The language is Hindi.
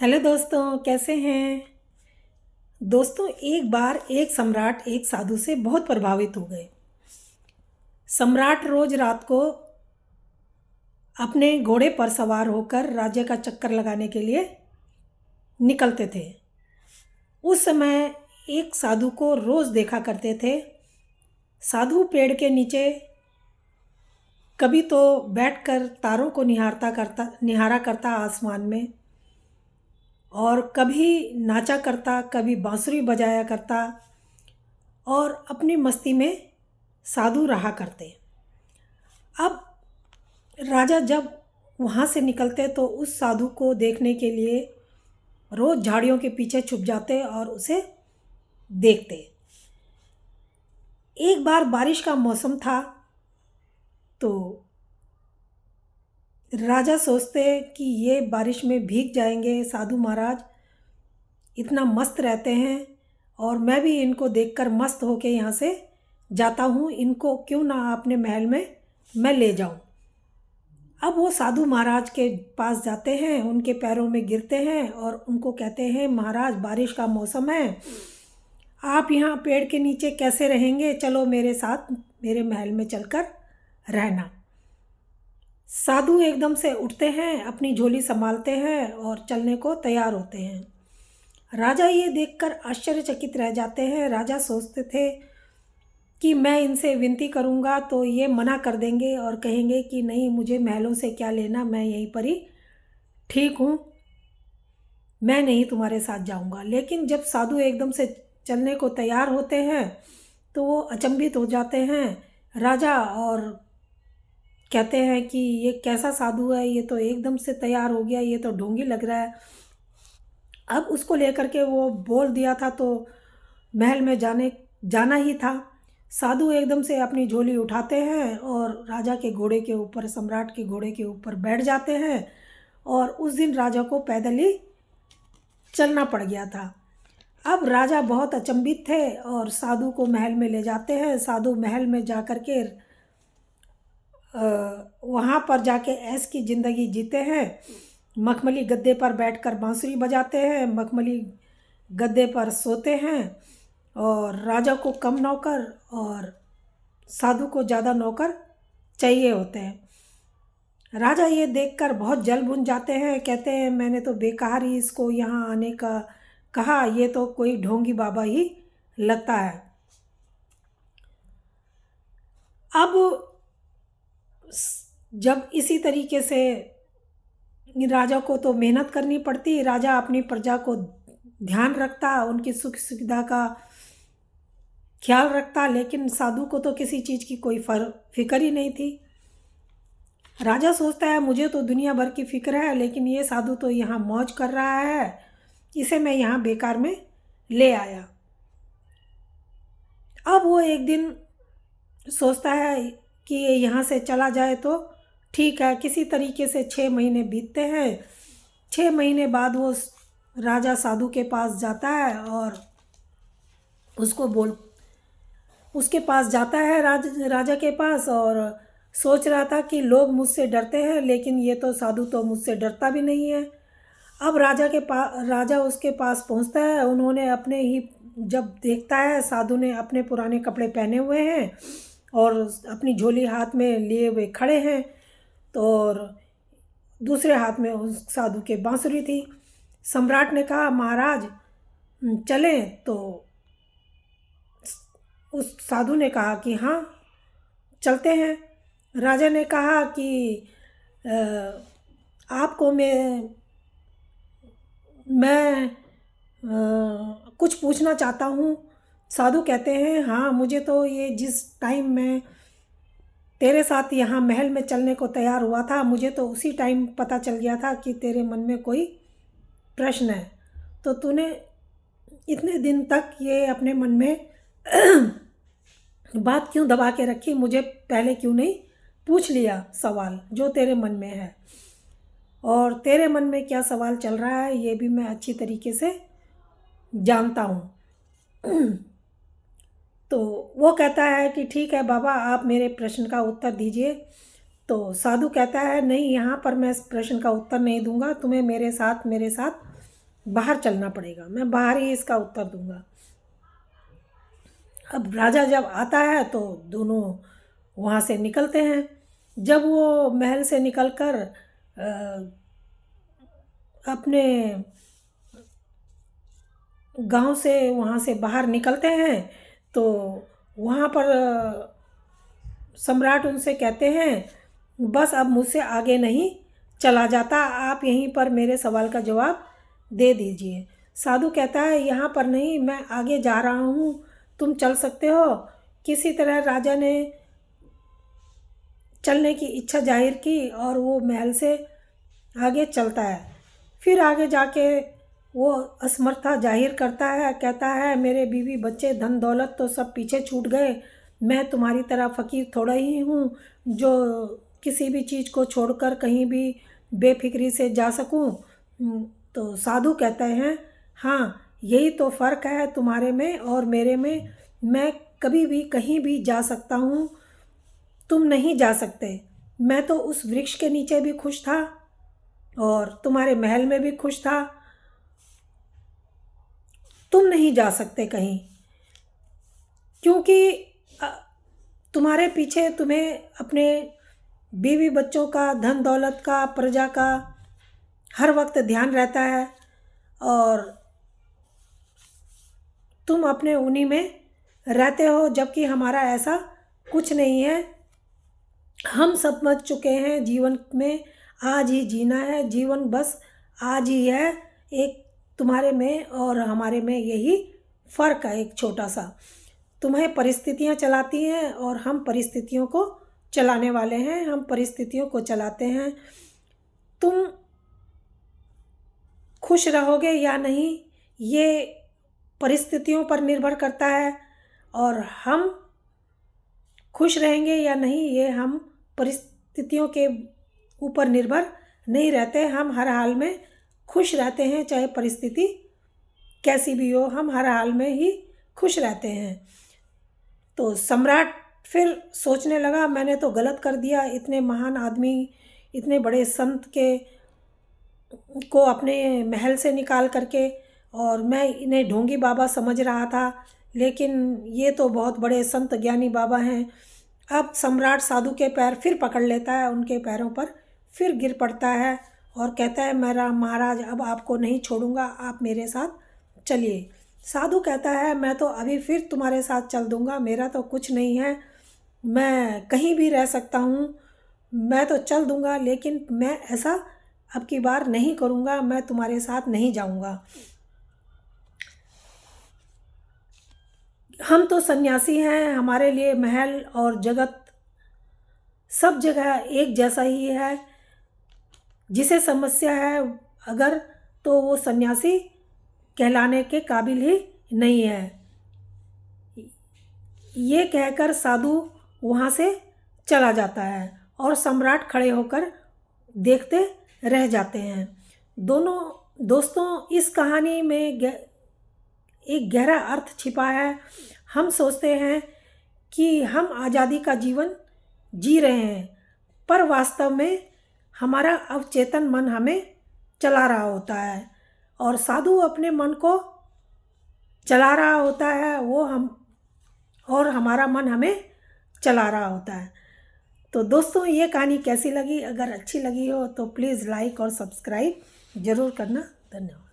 हेलो दोस्तों, कैसे हैं। दोस्तों, एक बार एक सम्राट एक साधु से बहुत प्रभावित हो गए। सम्राट रोज रात को अपने घोड़े पर सवार होकर राज्य का चक्कर लगाने के लिए निकलते थे। उस समय एक साधु को रोज देखा करते थे। साधु पेड़ के नीचे कभी तो बैठकर तारों को निहारा करता आसमान में, और कभी नाचा करता, कभी बांसुरी बजाया करता और अपनी मस्ती में साधु रहा करते। अब राजा जब वहाँ से निकलते तो उस साधु को देखने के लिए रोज झाड़ियों के पीछे छुप जाते और उसे देखते। एक बार बारिश का मौसम था तो राजा सोचते कि ये बारिश में भीग जाएंगे, साधु महाराज इतना मस्त रहते हैं और मैं भी इनको देखकर मस्त होके यहाँ से जाता हूँ, इनको क्यों ना अपने महल में मैं ले जाऊँ। अब वो साधु महाराज के पास जाते हैं, उनके पैरों में गिरते हैं और उनको कहते हैं, महाराज बारिश का मौसम है, आप यहाँ पेड़ के नीचे कैसे रहेंगे, चलो मेरे साथ मेरे महल में चलकर रहना। साधु एकदम से उठते हैं, अपनी झोली संभालते हैं और चलने को तैयार होते हैं। राजा ये देखकर आश्चर्यचकित रह जाते हैं। राजा सोचते थे कि मैं इनसे विनती करूंगा तो ये मना कर देंगे और कहेंगे कि नहीं, मुझे महलों से क्या लेना, मैं यहीं पर ही ठीक हूँ, मैं नहीं तुम्हारे साथ जाऊंगा। लेकिन जब साधु एकदम से चलने को तैयार होते हैं तो वो अचंभित हो जाते हैं राजा, और कहते हैं कि ये कैसा साधु है, ये तो एकदम से तैयार हो गया, ये तो ढोंगी लग रहा है। अब उसको लेकर के वो बोल दिया था तो महल में जाना ही था। साधु एकदम से अपनी झोली उठाते हैं और राजा के घोड़े के ऊपर, सम्राट के घोड़े के ऊपर बैठ जाते हैं, और उस दिन राजा को पैदल ही चलना पड़ गया था। अब राजा बहुत अचंभित थे और साधु को महल में ले जाते हैं। साधु महल में जा कर के वहाँ पर जाके ऐश की ज़िंदगी जीते हैं। मखमली गद्दे पर बैठकर बांसुरी बजाते हैं, मखमली गद्दे पर सोते हैं, और राजा को कम नौकर और साधु को ज़्यादा नौकर चाहिए होते हैं। राजा ये देखकर बहुत जल भुन जाते हैं, कहते हैं मैंने तो बेकार ही इसको यहाँ आने का कहा, ये तो कोई ढोंगी बाबा ही लगता है। अब जब इसी तरीके से राजा को तो मेहनत करनी पड़ती, राजा अपनी प्रजा को ध्यान रखता, उनकी सुख सुविधा का ख्याल रखता, लेकिन साधु को तो किसी चीज़ की कोई फिक्र ही नहीं थी। राजा सोचता है मुझे तो दुनिया भर की फिक्र है, लेकिन ये साधु तो यहाँ मौज कर रहा है, इसे मैं यहाँ बेकार में ले आया। अब वो एक दिन सोचता है कि ये यहाँ से चला जाए तो ठीक है। किसी तरीके से 6 महीने बीतते हैं। 6 महीने बाद वो राजा साधु के पास जाता है और उसके पास जाता है राजा के पास, और सोच रहा था कि लोग मुझसे डरते हैं, लेकिन ये तो साधु तो मुझसे डरता भी नहीं है। अब राजा उसके पास पहुंचता है। उन्होंने अपने ही जब देखता है साधु ने अपने पुराने कपड़े पहने हुए हैं और अपनी झोली हाथ में लिए हुए खड़े हैं, तो और दूसरे हाथ में उस साधु के बांसुरी थी। सम्राट ने कहा, महाराज चलें? तो उस साधु ने कहा कि हाँ चलते हैं। राजा ने कहा कि आपको मैं कुछ पूछना चाहता हूँ। साधु कहते हैं, हाँ मुझे तो ये जिस टाइम मैं तेरे साथ यहाँ महल में चलने को तैयार हुआ था, मुझे तो उसी टाइम पता चल गया था कि तेरे मन में कोई प्रश्न है, तो तूने इतने दिन तक ये अपने मन में बात क्यों दबा के रखी, मुझे पहले क्यों नहीं पूछ लिया सवाल जो तेरे मन में है, और तेरे मन में क्या सवाल चल रहा है ये भी मैं अच्छी तरीके से जानता हूँ। तो वो कहता है कि ठीक है बाबा, आप मेरे प्रश्न का उत्तर दीजिए। तो साधु कहता है, नहीं, यहाँ पर मैं इस प्रश्न का उत्तर नहीं दूंगा, तुम्हें मेरे साथ बाहर चलना पड़ेगा, मैं बाहर ही इसका उत्तर दूंगा। अब राजा जब आता है तो दोनों वहाँ से निकलते हैं। जब वो महल से निकलकर अपने गांव से वहाँ से बाहर निकलते हैं तो वहाँ पर सम्राट उनसे कहते हैं बस अब मुझसे आगे नहीं चला जाता, आप यहीं पर मेरे सवाल का जवाब दे दीजिए। साधु कहता है यहाँ पर नहीं, मैं आगे जा रहा हूँ, तुम चल सकते हो। किसी तरह राजा ने चलने की इच्छा जाहिर की और वो महल से आगे चलता है। फिर आगे जाके वो असमर्थता जाहिर करता है, कहता है मेरे बीवी बच्चे धन दौलत तो सब पीछे छूट गए, मैं तुम्हारी तरह फ़कीर थोड़ा ही हूँ जो किसी भी चीज़ को छोड़कर कहीं भी बेफिक्री से जा सकूँ। तो साधु कहते हैं हाँ, यही तो फ़र्क है तुम्हारे में और मेरे में, मैं कभी भी कहीं भी जा सकता हूँ, तुम नहीं जा सकते। मैं तो उस वृक्ष के नीचे भी खुश था और तुम्हारे महल में भी खुश था, तुम नहीं जा सकते कहीं, क्योंकि तुम्हारे पीछे तुम्हें अपने बीवी बच्चों का, धन दौलत का, प्रजा का हर वक्त ध्यान रहता है और तुम अपने उन्हीं में रहते हो, जबकि हमारा ऐसा कुछ नहीं है। हम समझ चुके हैं जीवन में आज ही जीना है, जीवन बस आज ही है। एक तुम्हारे में और हमारे में यही फ़र्क है, एक छोटा सा। तुम्हें परिस्थितियां चलाती हैं और हम परिस्थितियों को चलाने वाले हैं, हम परिस्थितियों को चलाते हैं। तुम खुश रहोगे या नहीं ये परिस्थितियों पर निर्भर करता है और हम खुश रहेंगे या नहीं ये हम परिस्थितियों के ऊपर निर्भर नहीं रहते। हम हर हाल में खुश रहते हैं, चाहे परिस्थिति कैसी भी हो, हम हर हाल में ही खुश रहते हैं। तो सम्राट फिर सोचने लगा मैंने तो गलत कर दिया, इतने महान आदमी, इतने बड़े संत के को अपने महल से निकाल करके, और मैं इन्हें ढोंगी बाबा समझ रहा था, लेकिन ये तो बहुत बड़े संत ज्ञानी बाबा हैं। अब सम्राट साधु के पैर फिर पकड़ लेता है, उनके पैरों पर फिर गिर पड़ता है और कहता है मेरा महाराज अब आपको नहीं छोड़ूंगा, आप मेरे साथ चलिए। साधु कहता है मैं तो अभी फिर तुम्हारे साथ चल दूंगा, मेरा तो कुछ नहीं है, मैं कहीं भी रह सकता हूँ, मैं तो चल दूंगा, लेकिन मैं ऐसा अब की बार नहीं करूँगा, मैं तुम्हारे साथ नहीं जाऊँगा। हम तो सन्यासी हैं, हमारे लिए महल और जगत सब जगह एक जैसा ही है। जिसे समस्या है अगर, तो वो सन्यासी कहलाने के काबिल ही नहीं है। ये कहकर साधु वहाँ से चला जाता है और सम्राट खड़े होकर देखते रह जाते हैं। दोनों दोस्तों, इस कहानी में एक गहरा अर्थ छिपा है। हम सोचते हैं कि हम आज़ादी का जीवन जी रहे हैं, पर वास्तव में हमारा अवचेतन मन हमें चला रहा होता है और साधु अपने मन को चला रहा होता है, वो हम और हमारा मन हमें चला रहा होता है। तो दोस्तों, ये कहानी कैसी लगी? अगर अच्छी लगी हो तो प्लीज़ लाइक और सब्सक्राइब ज़रूर करना। धन्यवाद।